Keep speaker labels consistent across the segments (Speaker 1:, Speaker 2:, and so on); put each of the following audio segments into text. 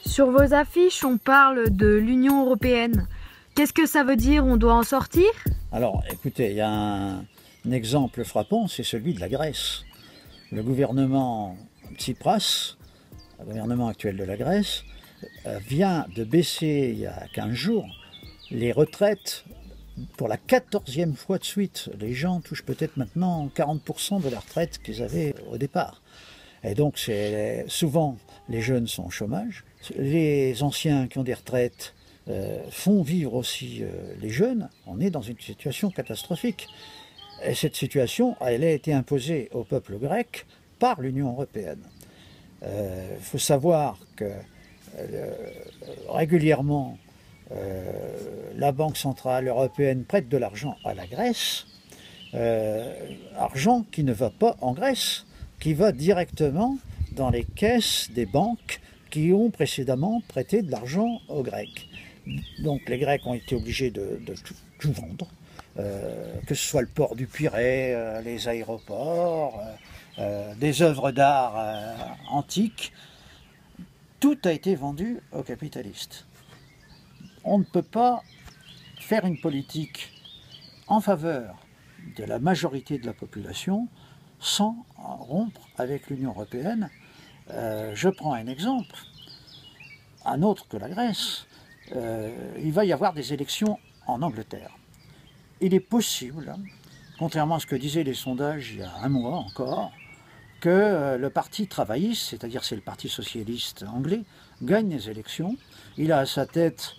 Speaker 1: Sur vos affiches, on parle de l'Union européenne. Qu'est-ce que ça veut dire? On doit en sortir?
Speaker 2: Alors, écoutez, il y a un exemple frappant, c'est celui de la Grèce. Le gouvernement Tsipras, le gouvernement actuel de la Grèce, vient de baisser il y a 15 jours les retraites pour la 14e fois de suite. Les gens touchent peut-être maintenant 40% de la retraite qu'ils avaient au départ. Et donc, souvent, les jeunes sont au chômage. Les anciens qui ont des retraites font vivre aussi les jeunes. On est dans une situation catastrophique. Et cette situation, elle a été imposée au peuple grec par l'Union européenne. Il faut savoir que régulièrement, la Banque centrale européenne prête de l'argent à la Grèce, argent qui ne va pas en Grèce, qui va directement dans les caisses des banques qui ont précédemment prêté de l'argent aux Grecs. Donc les Grecs ont été obligés de tout vendre, que ce soit le port du Pirée, les aéroports, des œuvres d'art antiques. Tout a été vendu aux capitalistes. On ne peut pas faire une politique en faveur de la majorité de la population sans rompre avec l'Union européenne. Je prends un exemple, un autre que la Grèce. Il va y avoir des élections en Angleterre. Il est possible, contrairement à ce que disaient les sondages il y a un mois encore, que le parti travailliste, c'est-à-dire c'est le parti socialiste anglais, gagne les élections. Il a à sa tête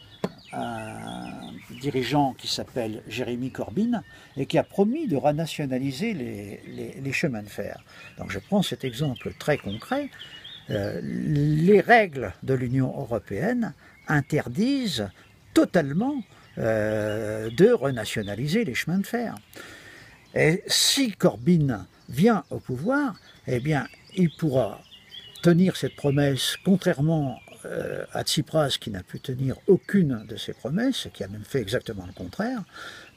Speaker 2: un dirigeant qui s'appelle Jeremy Corbyn et qui a promis de renationaliser les chemins de fer. Donc je prends cet exemple très concret. Les règles de l'Union européenne interdisent totalement de renationaliser les chemins de fer. Et si Corbyn vient au pouvoir, eh bien, il pourra tenir cette promesse, contrairement à Tsipras qui n'a pu tenir aucune de ses promesses, et qui a même fait exactement le contraire.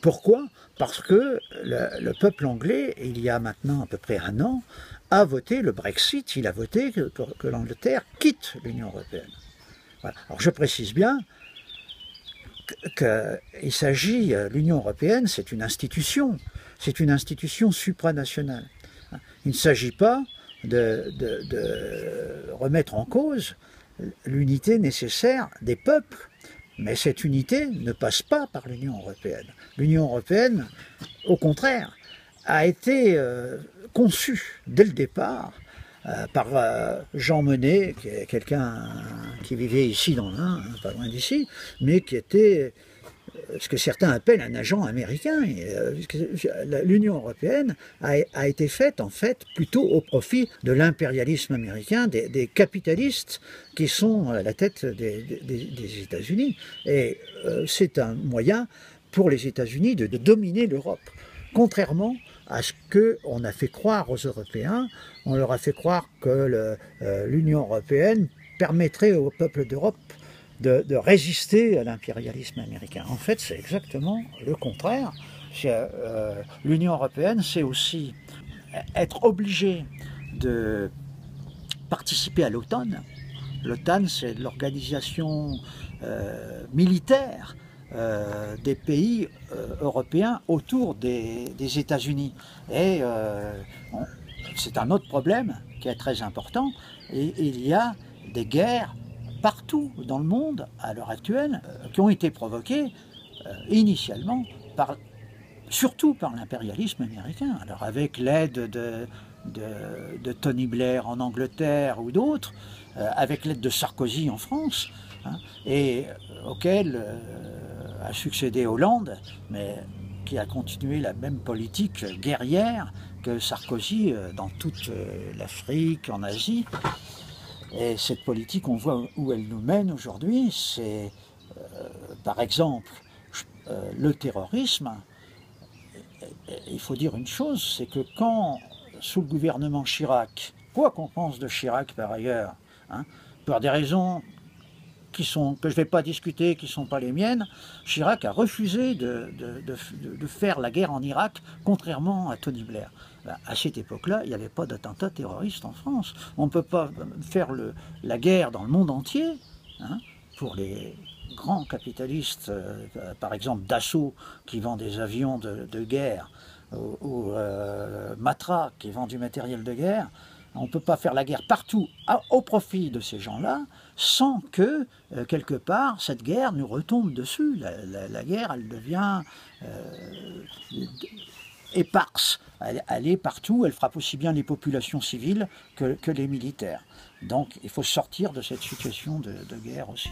Speaker 2: Pourquoi? Parce que le peuple anglais, il y a maintenant à peu près un an, a voté le Brexit, il a voté que l'Angleterre quitte l'Union européenne. Voilà. Alors je précise bien qu'il s'agit, l'Union européenne, c'est une institution supranationale. Il ne s'agit pas de remettre en cause l'unité nécessaire des peuples, mais cette unité ne passe pas par l'Union européenne. L'Union européenne, au contraire, a été conçue dès le départ par Jean Monnet, qui est quelqu'un qui vivait ici dans l'Ain, pas loin d'ici, mais qui était ce que certains appellent un agent américain. L'Union européenne a été faite en fait plutôt au profit de l'impérialisme américain, des capitalistes qui sont à la tête des États-Unis. Et c'est un moyen pour les États-Unis de dominer l'Europe. Contrairement à ce qu'on a fait croire aux Européens, on leur a fait croire que l'Union européenne permettrait au peuple d'Europe de résister à l'impérialisme américain. En fait, c'est exactement le contraire. L'Union européenne, c'est aussi être obligée de participer à l'OTAN. L'OTAN, c'est l'organisation militaire des pays européens autour des États-Unis. Et c'est un autre problème qui est très important. Et il y a des guerres partout dans le monde, à l'heure actuelle, qui ont été provoquées initialement, surtout par l'impérialisme américain. Alors avec l'aide de Tony Blair en Angleterre ou d'autres, avec l'aide de Sarkozy en France, et auquel a succédé Hollande, mais qui a continué la même politique guerrière que Sarkozy dans toute l'Afrique, en Asie. Et cette politique, on voit où elle nous mène aujourd'hui. C'est, par exemple, le terrorisme. Il faut dire une chose, c'est que quand, sous le gouvernement Chirac, quoi qu'on pense de Chirac par ailleurs, pour des raisons que je ne vais pas discuter, qui ne sont pas les miennes, Chirac a refusé de faire la guerre en Irak, contrairement à Tony Blair. À cette époque-là, il n'y avait pas d'attentat terroriste en France. On ne peut pas faire la guerre dans le monde entier hein, pour les grands capitalistes, par exemple Dassault qui vend des avions de guerre, ou Matra qui vend du matériel de guerre. On ne peut pas faire la guerre partout au profit de ces gens-là sans que, quelque part, cette guerre nous retombe dessus. La guerre, elle devient éparse. Elle est partout, elle frappe aussi bien les populations civiles que les militaires. Donc il faut sortir de cette situation de guerre aussi.